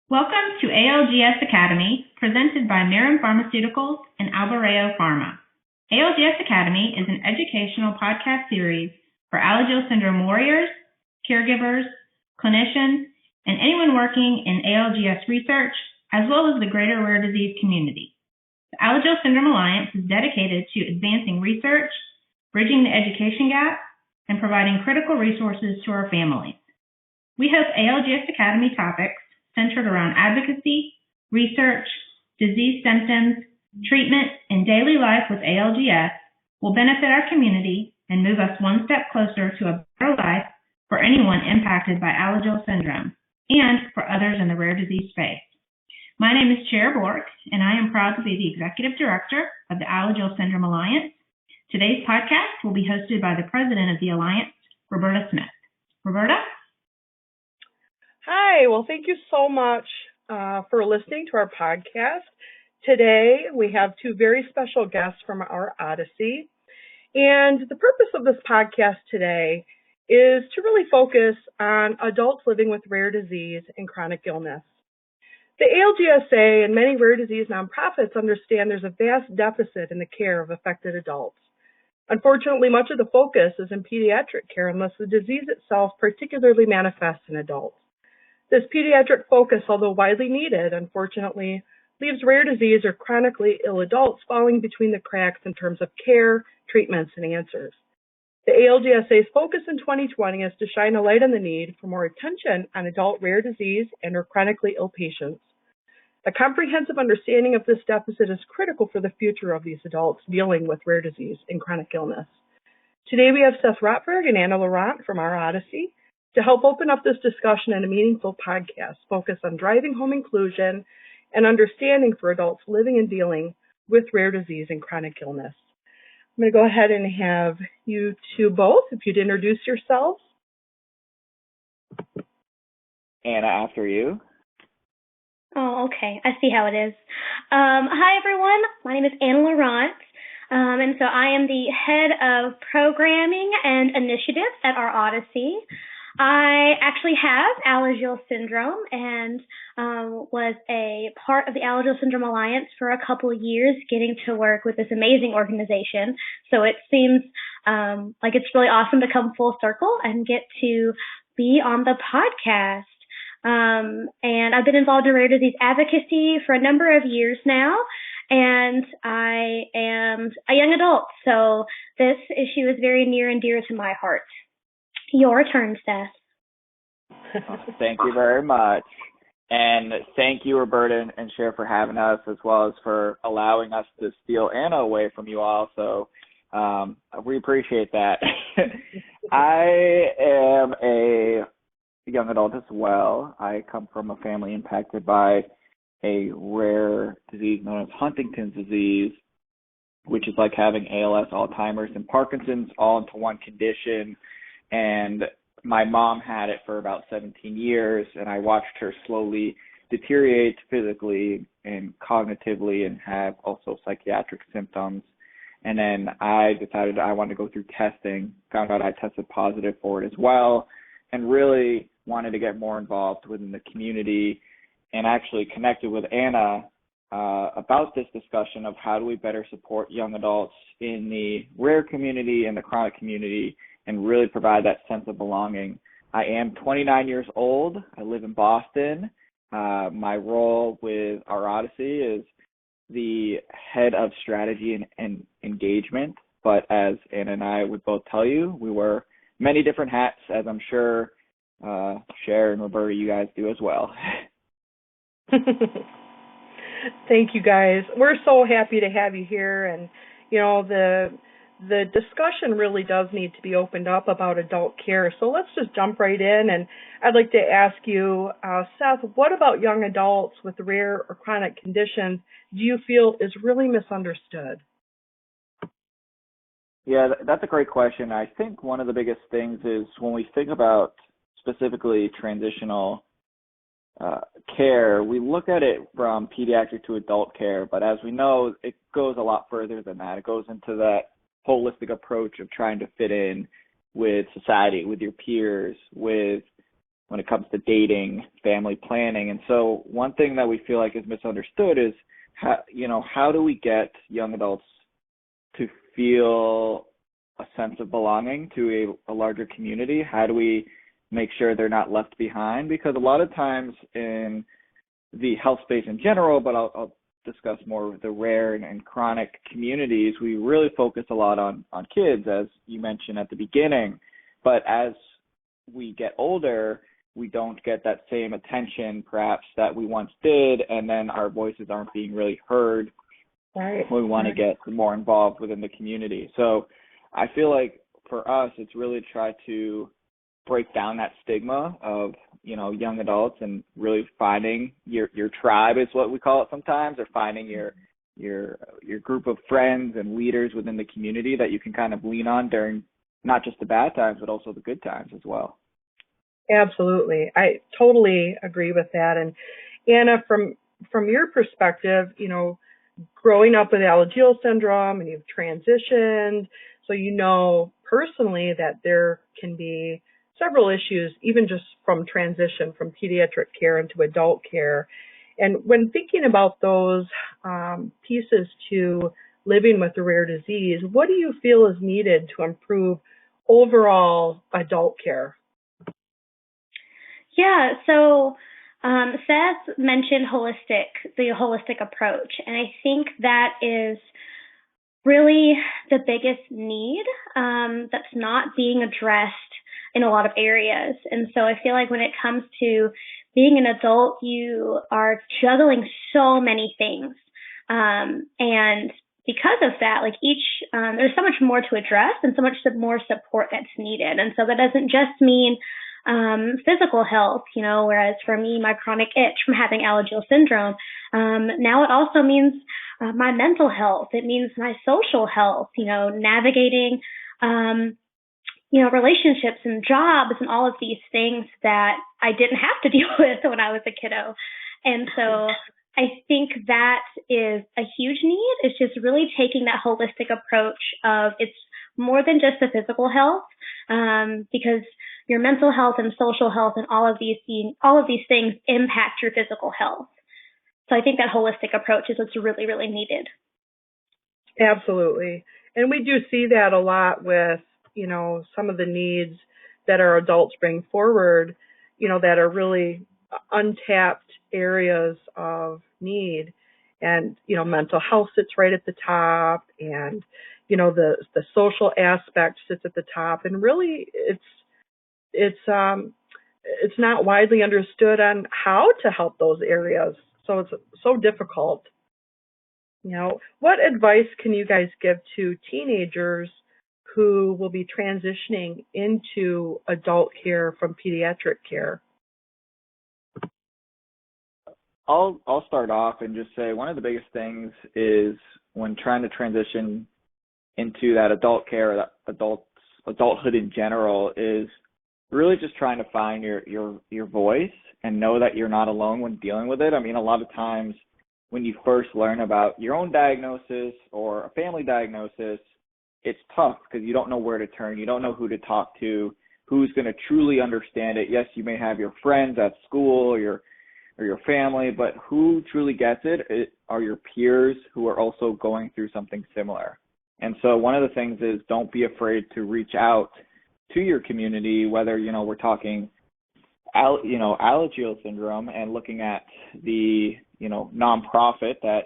Welcome to ALGS Academy, presented by Mirum Pharmaceuticals and Albireo Pharma. ALGS Academy is an educational podcast series for Alagille syndrome warriors, caregivers, clinicians, and anyone working in ALGS research, as well as the greater rare disease community. The Alagille Syndrome Alliance is dedicated to advancing research, bridging the education gap, and providing critical resources to our families. We hope ALGS Academy topics centered around advocacy, research, disease symptoms, treatment, and daily life with ALGS will benefit our community and move us one step closer to a better life for anyone impacted by Alagille syndrome and for others in the rare disease space. My name is Chair Bork, and I am proud to be the Executive Director of the Alagille Syndrome Alliance. Today's podcast will be hosted by the President of the Alliance, Roberta Smith. Roberta? Hi, well, thank you so much for listening to our podcast. Today, we have two very special guests from our Odyssey. And the purpose of this podcast today is to really focus on adults living with rare disease and chronic illness. The ALGSA and many rare disease nonprofits understand there's a vast deficit in the care of affected adults. Unfortunately, much of the focus is in pediatric care unless the disease itself particularly manifests in adults. This pediatric focus, although widely needed, unfortunately, leaves rare disease or chronically ill adults falling between the cracks in terms of care, treatments, and answers. The ALGSA's focus in 2020 is to shine a light on the need for more attention on adult rare disease and or chronically ill patients. A comprehensive understanding of this deficit is critical for the future of these adults dealing with rare disease and chronic illness. Today we have Seth Rotberg and Anna Laurent from our Odyssey to help open up this discussion in a meaningful podcast focused on driving home inclusion and understanding for adults living and dealing with rare disease and chronic illness. I'm going to go ahead and have you two both, if you'd introduce yourselves. Anna, after you. Oh, okay. I see how it is. Hi, everyone. My name is Anna Laurent, and so I am the head of programming and initiatives at our Odyssey. I actually have Alagille syndrome and was a part of the Alagille Syndrome Alliance for a couple of years, getting to work with this amazing organization. So it seems like it's really awesome to come full circle and get to be on the podcast. And I've been involved in rare disease advocacy for a number of years now, and I am a young adult, so this issue is very near and dear to my heart. Your turn, Seth. Thank you very much. And thank you, Roberta and Cher, for having us, as well as for allowing us to steal Anna away from you all. So we appreciate that. I am a young adult as well. I come from a family impacted by a rare disease known as Huntington's disease, which is like having ALS, Alzheimer's, and Parkinson's all into one condition. And my mom had it for about 17 years, and I watched her slowly deteriorate physically and cognitively and have also psychiatric symptoms. And then I decided I wanted to go through testing, found out I tested positive for it as well, and really wanted to get more involved within the community, and actually connected with Anna about this discussion of how do we better support young adults in the rare community and the chronic community and really provide that sense of belonging. I am 29 years old. I live in Boston. My role with our Odyssey is the head of strategy and engagement, but as Anna and I would both tell you, we wear many different hats, as I'm sure Cher and Roberta, you guys do as well. Thank you, guys. We're so happy to have you here, and you know the discussion really does need to be opened up about adult care. So let's just jump right in, and I'd like to ask you, Seth, what about young adults with rare or chronic conditions do you feel is really misunderstood? Yeah, that's a great question. I think one of the biggest things is when we think about specifically transitional care, we look at it from pediatric to adult care, but as we know, it goes a lot further than that. It goes into that holistic approach of trying to fit in with society, with your peers, with when it comes to dating, family planning. And so one thing that we feel like is misunderstood is how do we get young adults to feel a sense of belonging to a larger community? How do we make sure they're not left behind? Because a lot of times in the health space in general, but I'll discuss more of the rare and chronic communities, we really focus a lot on kids, as you mentioned at the beginning. But as we get older, we don't get that same attention perhaps that we once did, and then our voices aren't being really heard. Right. We want to get more involved within the community. So I feel like for us, it's really try to break down that stigma of, young adults and really finding your tribe is what we call it sometimes, or finding your group of friends and leaders within the community that you can kind of lean on during not just the bad times, but also the good times as well. Absolutely. I totally agree with that. And Anna, from your perspective, growing up with Alagille syndrome and you've transitioned, so personally that there can be several issues, even just from transition from pediatric care into adult care. And when thinking about those pieces to living with a rare disease, what do you feel is needed to improve overall adult care? Yeah, so Seth mentioned the holistic approach, and I think that is really the biggest need that's not being addressed in a lot of areas. And so I feel like when it comes to being an adult, you are juggling so many things. And because of that, there's so much more to address and so much more support that's needed. And so that doesn't just mean physical health, whereas for me, my chronic itch from having Alagille syndrome, now it also means my mental health. It means my social health, navigating, relationships and jobs and all of these things that I didn't have to deal with when I was a kiddo. And so I think that is a huge need. It's just really taking that holistic approach of it's more than just the physical health, because your mental health and social health and all of these things impact your physical health. So I think that holistic approach is what's really, really needed. Absolutely. And we do see that a lot with, some of the needs that our adults bring forward, that are really untapped areas of need. And, mental health sits right at the top, and, the social aspect sits at the top. And really it's not widely understood on how to help those areas. So it's so difficult. What advice can you guys give to teenagers who will be transitioning into adult care from pediatric care? I'll start off and just say one of the biggest things is when trying to transition into that adult care, or that adulthood in general, is really just trying to find your voice and know that you're not alone when dealing with it. I mean, a lot of times when you first learn about your own diagnosis or a family diagnosis, it's tough because you don't know where to turn. You don't know who to talk to, who's going to truly understand it. Yes, you may have your friends at school or your family, but who truly gets it are your peers who are also going through something similar. And so one of the things is don't be afraid to reach out to your community, whether, we're talking, Alagille syndrome and looking at the, nonprofit that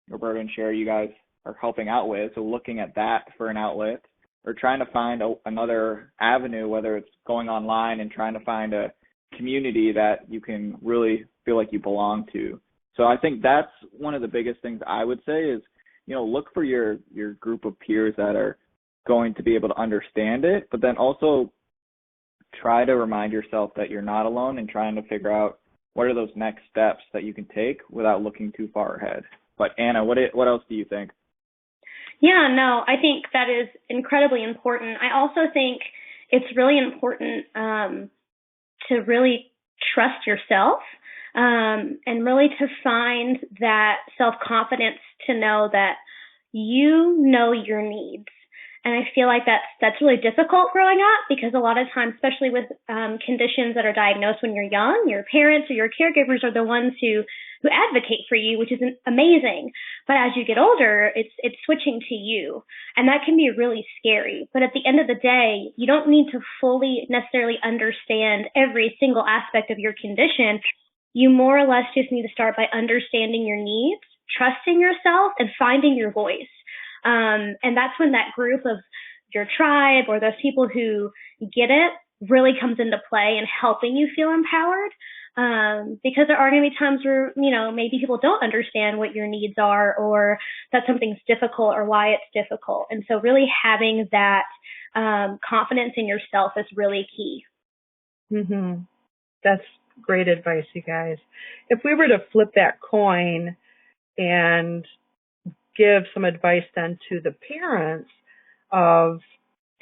Roberta and Sherry, you guys are helping out with. So looking at that for an outlet, or trying to find another avenue, whether it's going online and trying to find a community that you can really feel like you belong to. So I think that's one of the biggest things I would say is, look for your group of peers that are going to be able to understand it, but then also try to remind yourself that you're not alone and trying to figure out what are those next steps that you can take without looking too far ahead. But Anna, what else do you think? Yeah, no, I think that is incredibly important. I also think it's really important to really trust yourself and really to find that self-confidence to know that you know your needs. And I feel like that's really difficult growing up, because a lot of times, especially with conditions that are diagnosed when you're young, your parents or your caregivers are the ones who advocate for you, which is amazing. But as you get older, it's switching to you, and that can be really scary. But at the end of the day, you don't need to fully necessarily understand every single aspect of your condition. You more or less just need to start by understanding your needs, trusting yourself, and finding your voice. And that's when that group of your tribe or those people who get it really comes into play in helping you feel empowered. Because there are going to be times where, maybe people don't understand what your needs are, or that something's difficult or why it's difficult. And so really having that confidence in yourself is really key. Mm-hmm. That's great advice, you guys. If we were to flip that coin and give some advice then to the parents of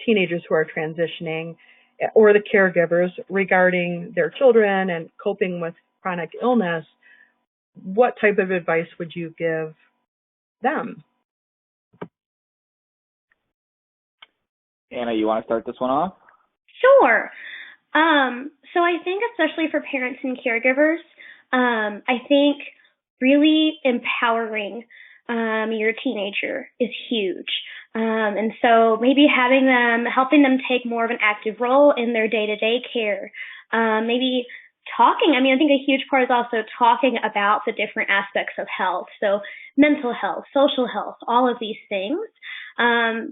teenagers who are transitioning, or the caregivers regarding their children and coping with chronic illness, what type of advice would you give them? Anna, you want to start this one off? Sure. So I think especially for parents and caregivers, I think really empowering your teenager is huge. And so maybe helping them take more of an active role in their day-to-day care. Maybe talking. I think a huge part is also talking about the different aspects of health. So mental health, social health, all of these things.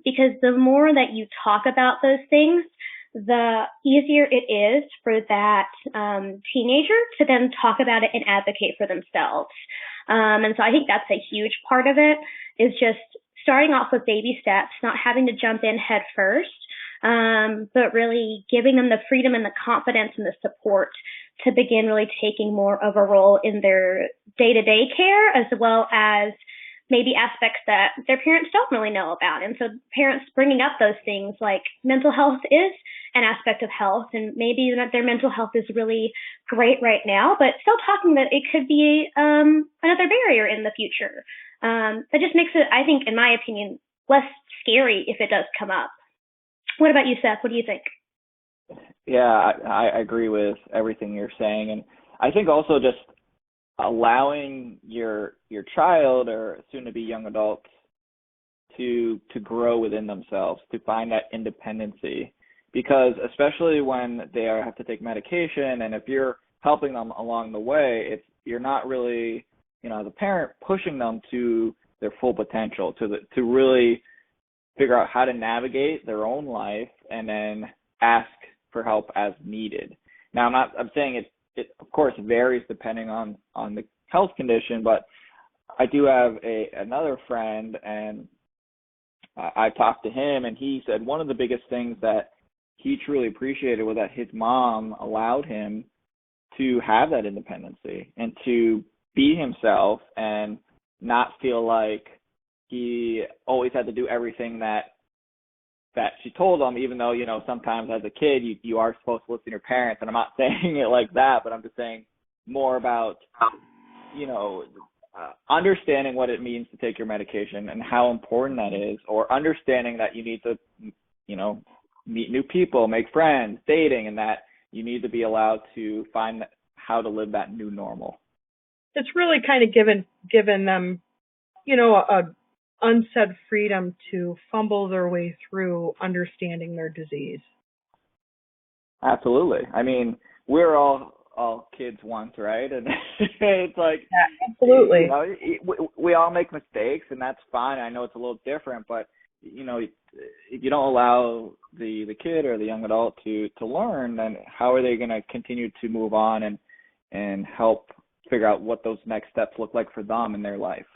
Because the more that you talk about those things, the easier it is for that teenager to then talk about it and advocate for themselves. And so I think that's a huge part of it, is just starting off with baby steps, not having to jump in head first, but really giving them the freedom and the confidence and the support to begin really taking more of a role in their day-to-day care, as well as maybe aspects that their parents don't really know about. And so parents bringing up those things like mental health is an aspect of health, and maybe that their mental health is really great right now, but still talking that it could be another barrier in the future. That just makes it, I think, in my opinion, less scary if it does come up. What about you, Seth? What do you think? Yeah, I agree with everything you're saying. And I think also just allowing your child or soon to be young adults to grow within themselves, to find that independency, because especially when they have to take medication, and if you're helping them along the way, you're not really, as a parent, pushing them to their full potential, to really figure out how to navigate their own life and then ask for help as needed. Now, I'm saying it of course varies depending on the health condition, but I do have another friend, and I talked to him, and he said one of the biggest things that he truly appreciated was that his mom allowed him to have that independency and to be himself and not feel like he always had to do everything that she told him, even though, sometimes as a kid, you are supposed to listen to your parents. And I'm not saying it like that, but I'm just saying more about, understanding what it means to take your medication and how important that is, or understanding that you need to, meet new people, make friends, dating, and that you need to be allowed to find how to live that new normal. It's really kind of given them, a unsaid freedom to fumble their way through understanding their disease. Absolutely. We're all kids once, right? And it's like, yeah, absolutely. We all make mistakes, and that's fine. I know it's a little different, but if you don't allow the kid or the young adult to learn, then how are they going to continue to move on and help figure out what those next steps look like for them in their life?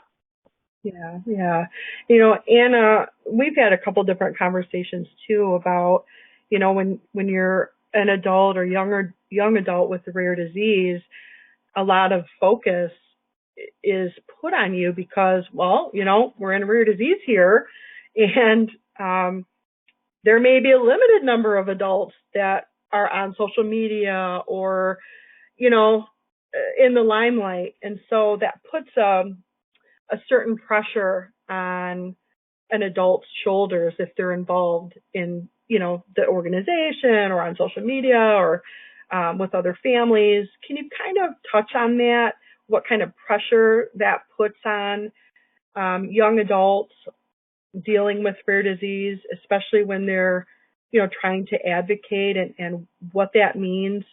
Yeah. Anna, we've had a couple different conversations too about, when you're an adult or young adult with a rare disease, a lot of focus is put on you because, we're in a rare disease here, and there may be a limited number of adults that are on social media or, in the limelight. And so that puts a certain pressure on an adult's shoulders if they're involved in, the organization or on social media or with other families. Can you kind of touch on that? What kind of pressure that puts on young adults dealing with rare disease, especially when they're, trying to advocate and what that means,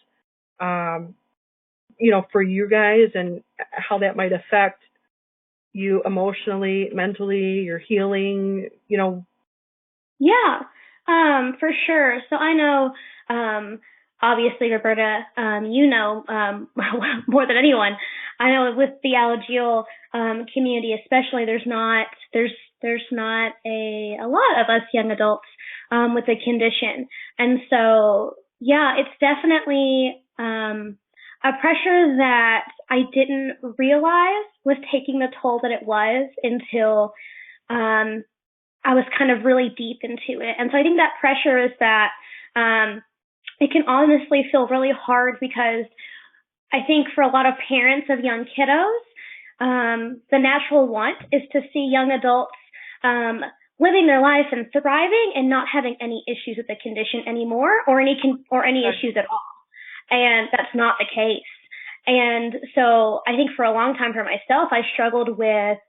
for you guys and how that might affect you emotionally, mentally, your healing, Yeah, for sure. So I know, obviously, Roberta, more than anyone, I know with the Alagille community, especially, there's not a lot of us young adults with the condition, and so yeah, it's definitely a pressure that I didn't realize was taking the toll that it was until I was kind of really deep into it. And so I think that pressure is that it can honestly feel really hard because I think for a lot of parents of young kiddos, the natural want is to see young adults living their life and thriving and not having any issues with the condition anymore or any issues at all. And that's not the case. And so I think for a long time for myself, I struggled with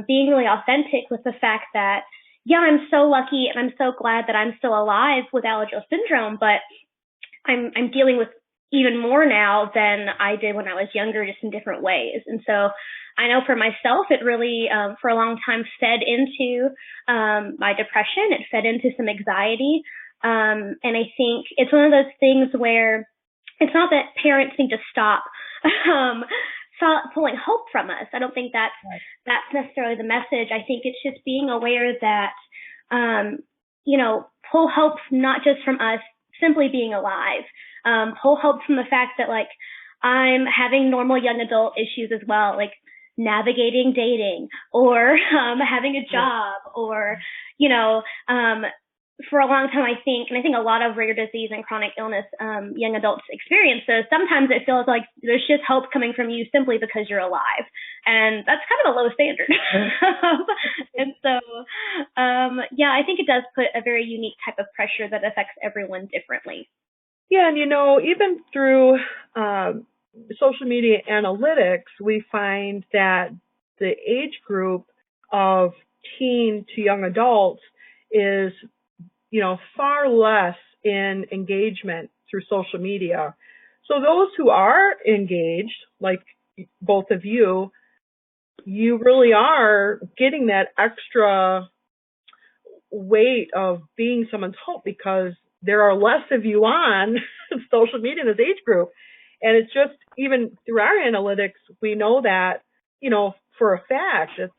being really authentic with the fact that, yeah, I'm so lucky and I'm so glad that I'm still alive with Alagille syndrome, but I'm dealing with even more now than I did when I was younger, just in different ways. And so I know for myself, it really, for a long time, fed into my depression. It fed into some anxiety. And I think it's one of those things where it's not that parents need to stop pulling hope from us. I don't think that's necessarily the message. I think it's just being aware that, pull hope not just from us simply being alive, pull hope from the fact that, like, I'm having normal young adult issues as well, like navigating dating or having a job or, for a long time, I think a a lot of rare disease and chronic illness young adults experience this. Sometimes it feels like there's just hope coming from you simply because you're alive. And that's kind of a low standard. And so, I think it does put a very unique type of pressure that affects everyone differently. Yeah, and even through social media analytics, we find that the age group of teen to young adults is far less in engagement through social media. So those who are engaged, like both of you really are getting that extra weight of being someone's hope because there are less of you on social media in this age group. And it's just, even through our analytics, we know that, for a fact that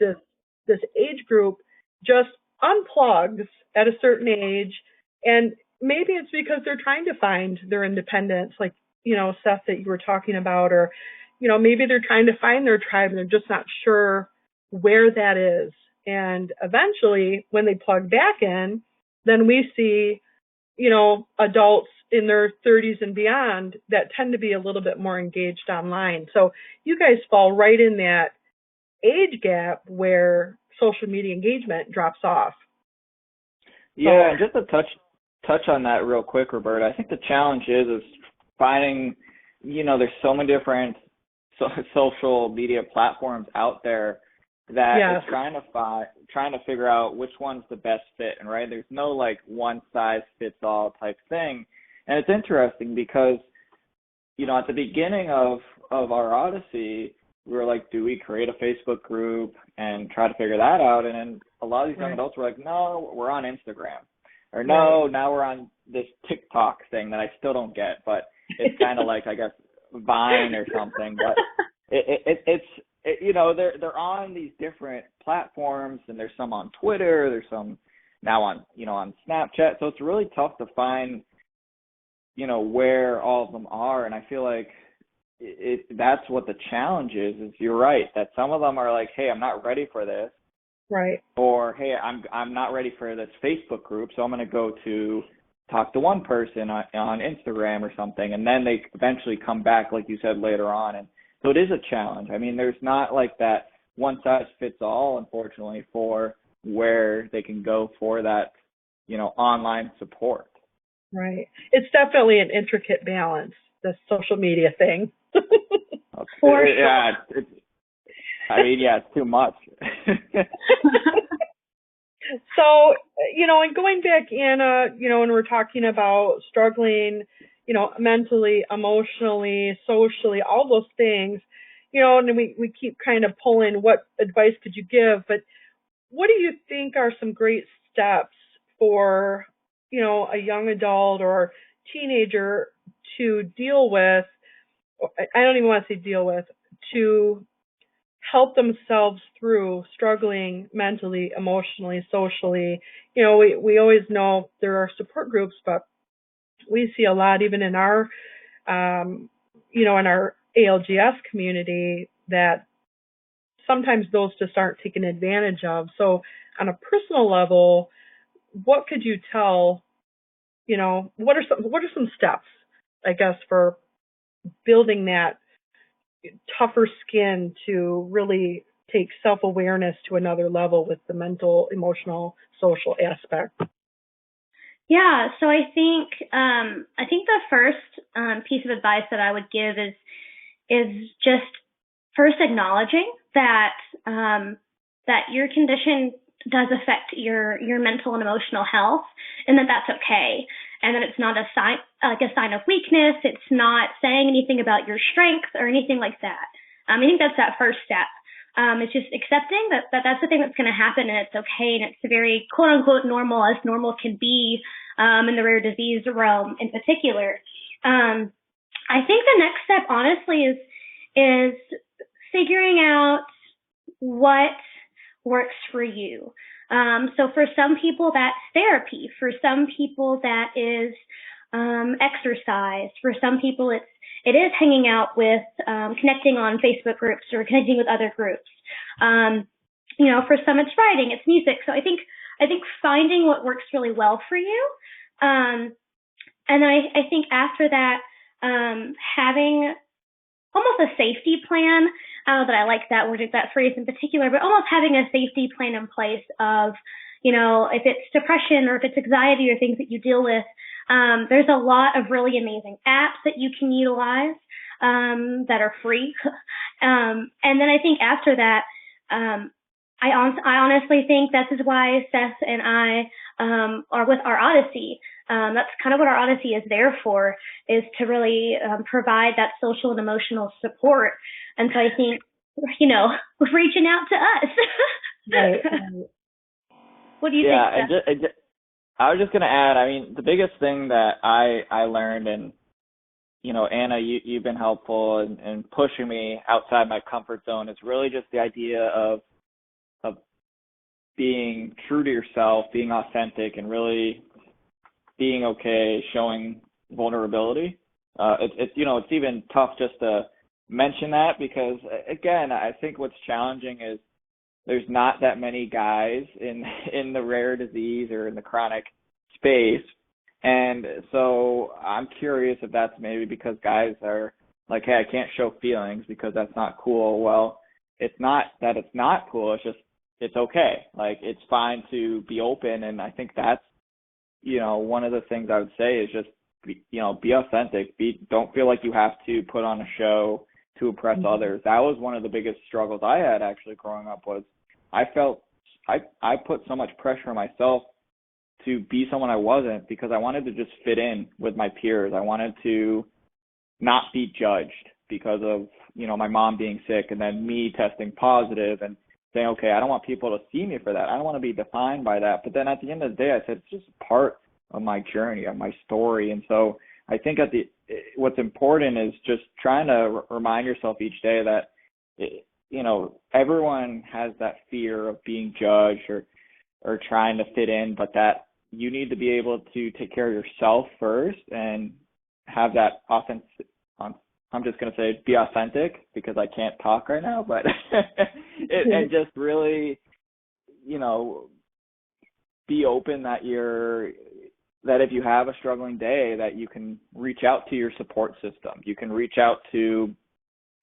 this age group just unplugs at a certain age, and maybe it's because they're trying to find their independence, like, Seth, that you were talking about, or, maybe they're trying to find their tribe and they're just not sure where that is. And eventually, when they plug back in, then we see, adults in their 30s and beyond that tend to be a little bit more engaged online. So you guys fall right in that age gap where social media engagement drops off. Yeah, and just to touch on that real quick, Roberta, I think the challenge is finding, there's so many different social media platforms out there that is trying to figure out which one's the best fit, and right, there's no like one size fits all type thing. And it's interesting because, at the beginning of our Odyssey, we were like, do we create a Facebook group and try to figure that out? And then a lot of these young adults were like, no, we're on Instagram. Or no, now we're on this TikTok thing that I still don't get, but it's kind of like, I guess, Vine or something. But it's they're on these different platforms, and there's some on Twitter, there's some now on, on Snapchat. So it's really tough to find, where all of them are. And I feel like that's what the challenge is you're right, that some of them are like, hey, I'm not ready for this. Right. Or, hey, I'm not ready for this Facebook group, so I'm going to go to talk to one person on Instagram or something, and then they eventually come back, like you said, later on. And so it is a challenge. I mean, there's not like that one size fits all, unfortunately, for where they can go for that, online support. Right. It's definitely an intricate balance, the social media thing. For sure. Yeah, it's too much. So, and going back, Anna, when we're talking about struggling, mentally, emotionally, socially, all those things, and we keep kind of pulling what advice could you give, but what do you think are some great steps for, a young adult or teenager to deal with, I don't even want to say deal with, to help themselves through struggling mentally, emotionally, socially? We always know there are support groups, but we see a lot even in our, in our ALGS community that sometimes those just aren't taken advantage of. So on a personal level, what could you tell, what are some steps, I guess, for building that tougher skin to really take self-awareness to another level with the mental, emotional, social aspect? Yeah, so I think the first piece of advice that I would give is just first acknowledging that that your condition does affect your mental and emotional health, and that's okay, and that it's not a sign of weakness. It's not saying anything about your strength or anything like that. I think that's that first step. It's just accepting that that's the thing that's going to happen, and it's okay, and it's very quote unquote normal, as normal can be in the rare disease realm in particular. I think the next step, honestly, is figuring out what works for you. So for some people, that's therapy. For some people, that is exercise. For some people, it is hanging out with, connecting on Facebook groups or connecting with other groups. For some, it's writing, it's music. So I think finding what works really well for you. And then I think after that, having almost a safety plan. I don't know that I like that word, that phrase in particular, but almost having a safety plan in place of, if it's depression or if it's anxiety or things that you deal with, there's a lot of really amazing apps that you can utilize that are free. And then I think after that, I honestly think this is why Seth and I are with our Odyssey. That's kind of what our Odyssey is there for, is to really provide that social and emotional support. And so I think, reaching out to us. Right. What do you think, Seth? I was just going to add, the biggest thing that I learned, and, Anna, you've been helpful in pushing me outside my comfort zone, is really just the idea of being true to yourself, being authentic, and really being okay showing vulnerability. It's even tough just to mention that because, again, I think what's challenging is there's not that many guys in the rare disease or in the chronic space. And so I'm curious if that's maybe because guys are like, hey, I can't show feelings because that's not cool. Well, it's not that it's not cool. It's just, it's okay. Like, it's fine to be open. And I think that's, one of the things I would say is just, be authentic. Don't feel like you have to put on a show to impress others. That was one of the biggest struggles I had actually growing up, was I felt I put so much pressure on myself to be someone I wasn't because I wanted to just fit in with my peers. I wanted to not be judged because of, my mom being sick and then me testing positive and saying, okay, I don't want people to see me for that. I don't want to be defined by that. But then at the end of the day, I said, it's just part of my journey, of my story. And so I think what's important is just trying to remind yourself each day that, everyone has that fear of being judged or trying to fit in, but that you need to be able to take care of yourself first and have that I'm just going to say be authentic because I can't talk right now, but and just really, be open that if you have a struggling day, that you can reach out to your support system. You can reach out to,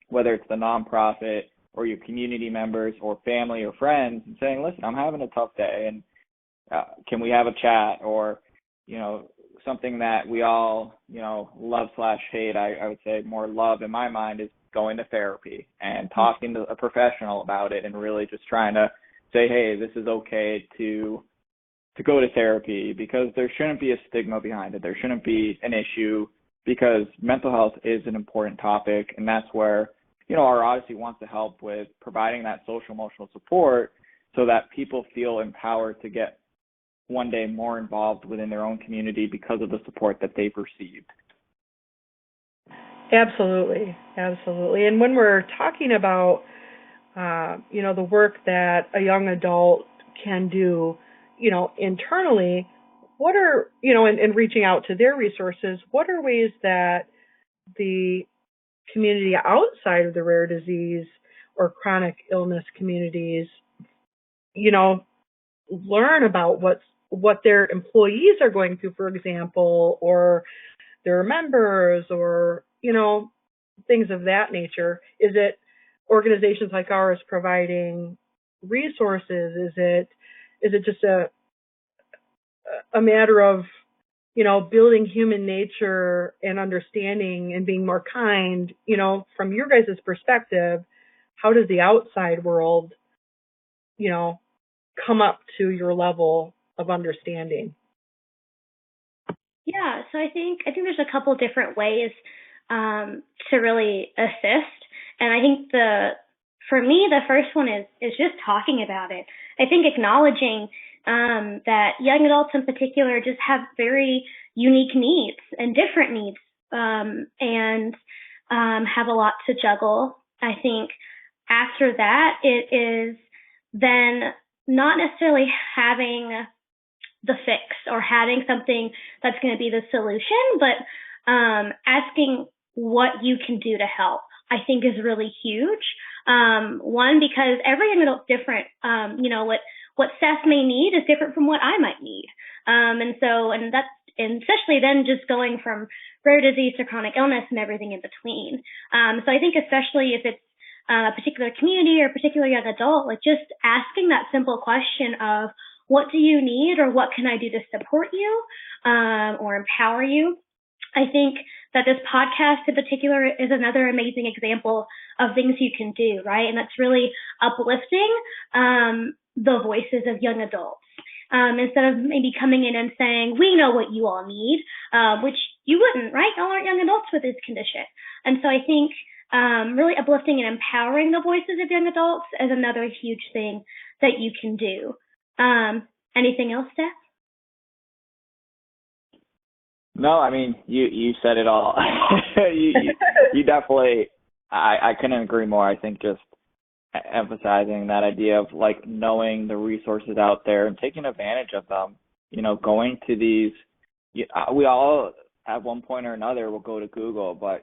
whether it's the nonprofit or your community members or family or friends and saying, listen, I'm having a tough day, and can we have a chat? Or, something that we all, love/hate, I would say more love in my mind, is going to therapy and talking to a professional about it, and really just trying to say, hey, this is okay to go to therapy, because there shouldn't be a stigma behind it. There shouldn't be an issue, because mental health is an important topic, and that's where, our Odyssey wants to help with providing that social emotional support so that people feel empowered to get one day more involved within their own community because of the support that they've received. Absolutely. And when we're talking about, the work that a young adult can do, internally, what are, and reaching out to their resources, what are ways that the community outside of the rare disease or chronic illness communities, learn about what their employees are going through, for example, or their members, or, things of that nature? Is it organizations like ours providing resources? Is it just a matter of, building human nature and understanding and being more kind? From your guys' perspective, how does the outside world, come up to your level of understanding? Yeah, so I think there's a couple different ways to really assist, and I think for me the first one is just talking about it. I think acknowledging that young adults in particular just have very unique needs and different needs, and have a lot to juggle. I think after that, it is then not necessarily having the fix or having something that's going to be the solution, but asking what you can do to help, I think, is really huge. One, because every young adult's different. What Seth may need is different from what I might need. And especially then just going from rare disease to chronic illness and everything in between. So I think especially if it's a particular community or a particular young adult, like just asking that simple question of, what do you need, or what can I do to support you or empower you? I think that this podcast in particular is another amazing example of things you can do, right? And that's really uplifting the voices of young adults. Instead of maybe coming in and saying, we know what you all need, which you wouldn't, right? Y'all aren't young adults with this condition. And so I think really uplifting and empowering the voices of young adults is another huge thing that you can do. Anything else, Steph? No, I mean, you said it all. you definitely, I couldn't agree more. I think just emphasizing that idea of like knowing the resources out there and taking advantage of them, going to these, we all at one point or another will go to Google, but,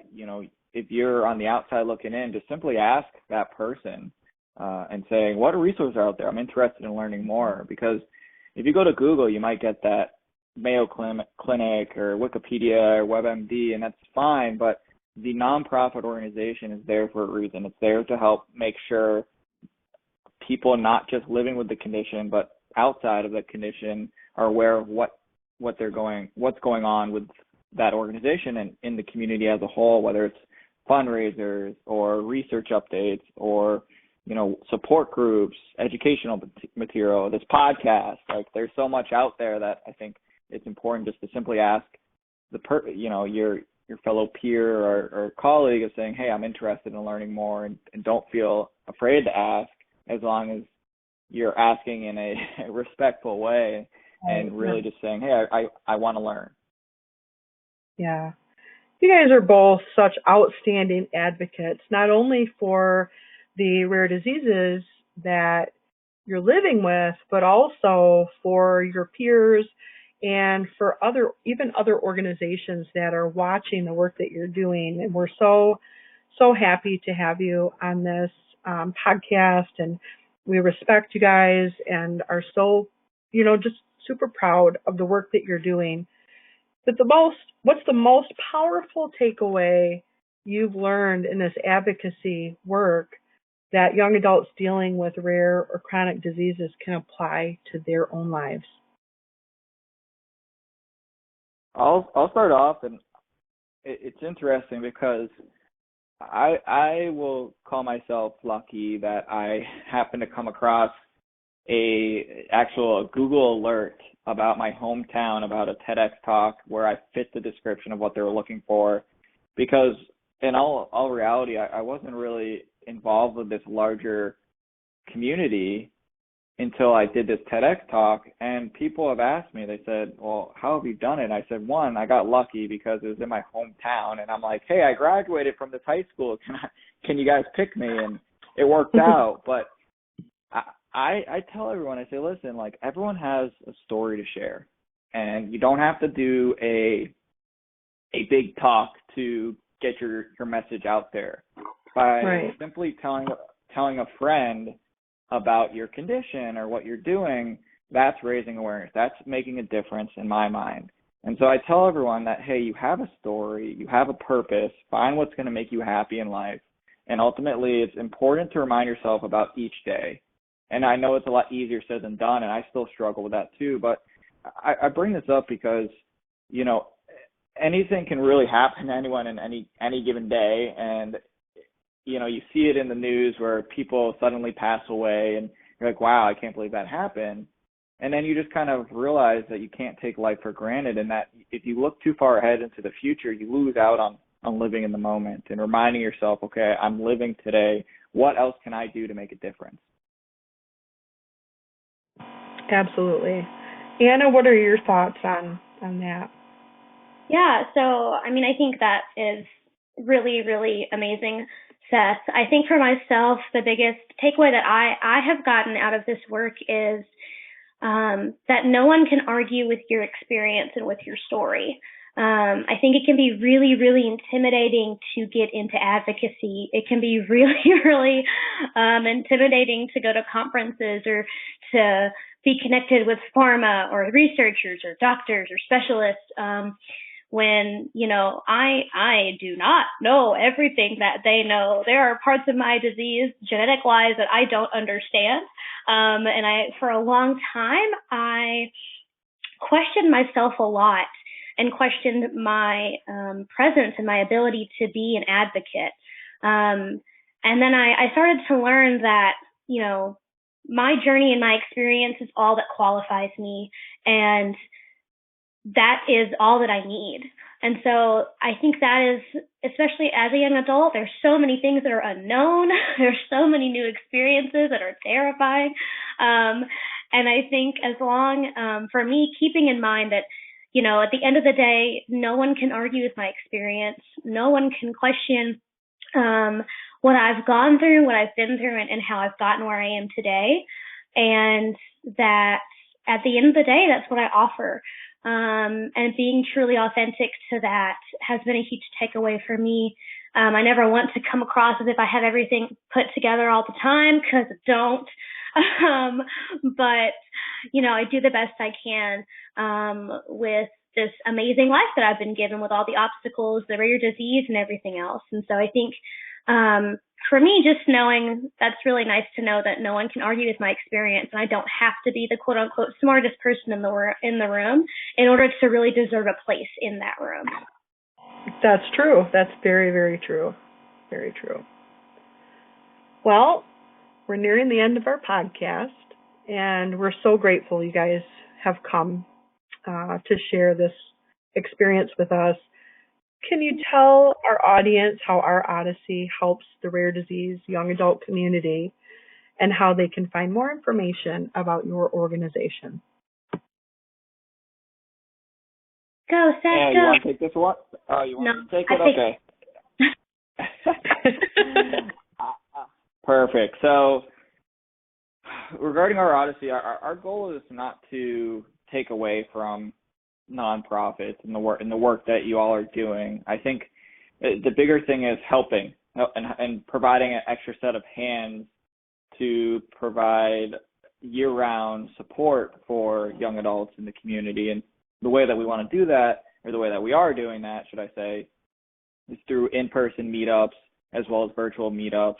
if you're on the outside looking in, just simply ask that person and saying, what resources are out there? I'm interested in learning more. Because if you go to Google, you might get that Mayo Clinic or Wikipedia or WebMD, and that's fine, but the nonprofit organization is there for a reason. It's there to help make sure people not just living with the condition, but outside of the condition are aware of what's going on with that organization and in the community as a whole, whether it's fundraisers or research updates or support groups, educational material, this podcast. Like, there's so much out there that I think it's important just to simply ask your fellow peer or colleague of saying, hey, I'm interested in learning more, and don't feel afraid to ask, as long as you're asking in a respectful way and really just saying, hey, I want to learn. Yeah. You guys are both such outstanding advocates, not only for the rare diseases that you're living with, but also for your peers and for other organizations that are watching the work that you're doing. And we're so happy to have you on this podcast, and we respect you guys and are so, just super proud of the work that you're doing. But what's the most powerful takeaway you've learned in this advocacy work that young adults dealing with rare or chronic diseases can apply to their own lives? I'll start off, and it's interesting because I will call myself lucky that I happen to come across a Google alert about my hometown, about a TEDx talk where I fit the description of what they were looking for, because in all reality, I wasn't really involved with this larger community until I did this TEDx talk, and people have asked me, they said, well, how have you done it? And I said, one, I got lucky because it was in my hometown, and I'm like, hey, I graduated from this high school. Can you guys pick me? And it worked out. But I tell everyone, I say, listen, like, everyone has a story to share, and you don't have to do a big talk to get your message out there. By simply telling a friend about your condition or what you're doing, that's raising awareness. That's making a difference in my mind. And so I tell everyone that, hey, you have a story, you have a purpose, find what's going to make you happy in life. And ultimately, it's important to remind yourself about each day. And I know it's a lot easier said than done, and I still struggle with that too. But I bring this up because, you know, anything can really happen to anyone in any given day. And, you know, you see it in the news where people suddenly pass away, and you're like, wow, I can't believe that happened. And then you just kind of realize that you can't take life for granted, and that if you look too far ahead into the future, you lose out on living in the moment and reminding yourself, okay, I'm living today. What else can I do to make a difference? Absolutely. Anna, what are your thoughts on that? Yeah, so, I mean, I think that is really, really amazing, Seth. I think for myself, the biggest takeaway that I have gotten out of this work is that no one can argue with your experience and with your story. I think it can be really, really intimidating to get into advocacy. It can be really, really intimidating to go to conferences or to be connected with pharma or researchers or doctors or specialists when, you know, I do not know everything that they know. There are parts of my disease, genetic-wise, that I don't understand. And for a long time, I questioned myself a lot and questioned my presence and my ability to be an advocate. And then I started to learn that, you know, my journey and my experience is all that qualifies me, and that is all that I need. And so I think that is, especially as a young adult, there's so many things that are unknown. There's so many new experiences that are terrifying. And I think as long, for me, keeping in mind that, you know, at the end of the day, no one can argue with my experience. No one can question what I've gone through, what I've been through, and how I've gotten where I am today. And that at the end of the day, that's what I offer. And being truly authentic to that has been a huge takeaway for me. I never want to come across as if I have everything put together all the time, because I don't. But, you know, I do the best I can with this amazing life that I've been given, with all the obstacles, the rare disease, and everything else. And so I think for me, just knowing, that's really nice to know that no one can argue with my experience, and I don't have to be the quote unquote smartest person in the room in order to really deserve a place in that room. That's true. That's very, very true. Very true. Well, we're nearing the end of our podcast, and we're so grateful you guys have come to share this experience with us. Can you tell our audience how our Odyssey helps the rare disease young adult community, and how they can find more information about your organization? Go, Seth, yeah, go. You want to take this one? Oh, you want to take it? Okay. Perfect. So regarding our Odyssey, our goal is not to take away from nonprofits and the work that you all are doing. I think the bigger thing is helping and providing an extra set of hands to provide year-round support for young adults in the community. And the way that we want to do that, or the way that we are doing that, should I say, is through in-person meetups as well as virtual meetups.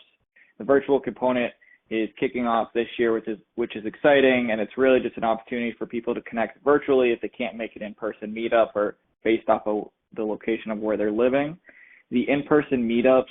the virtual component is kicking off this year, which is exciting, and it's really just an opportunity for people to connect virtually if they can't make an in-person meetup or based off of the location of where they're living. The in-person meetups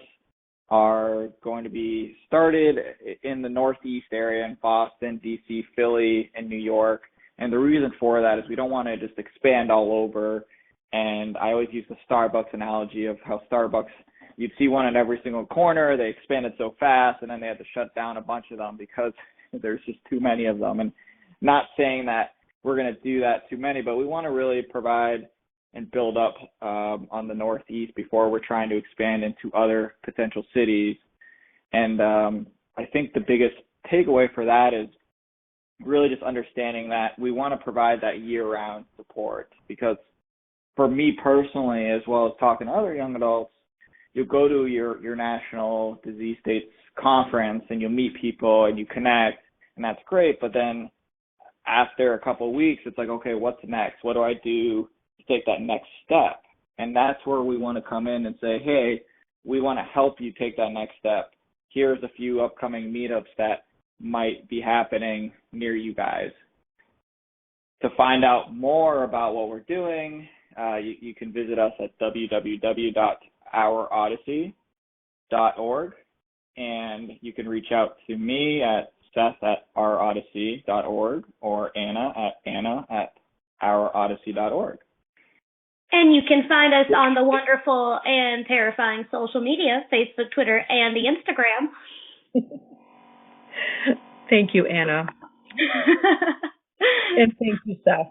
are going to be started in the Northeast area in Boston, DC, Philly, and New York. And the reason for that is we don't want to just expand all over. And I always use the Starbucks analogy of how Starbucks, you'd see one in every single corner. They expanded so fast, and then they had to shut down a bunch of them because there's just too many of them. And not saying that we're going to do that too many, but we want to really provide and build up on the Northeast before we're trying to expand into other potential cities. And I think the biggest takeaway for that is really just understanding that we want to provide that year-round support, because for me personally, as well as talking to other young adults, you'll go to your national disease states conference and you'll meet people and you connect, and that's great. But then after a couple of weeks, it's like, okay, what's next? What do I do to take that next step? And that's where we want to come in and say, hey, we want to help you take that next step. Here's a few upcoming meetups that might be happening near you guys. To find out more about what we're doing, you can visit us at www.ourodyssey.org, and you can reach out to me at seth@ourodyssey.org or Anna@ourodyssey.org. And you can find us on the wonderful and terrifying social media, Facebook, Twitter, and the Instagram. Thank you, Anna. And thank you, Seth.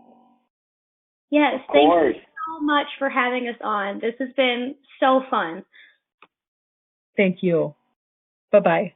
Yes, thank you so much for having us on. This has been so fun. Thank you. Bye-bye.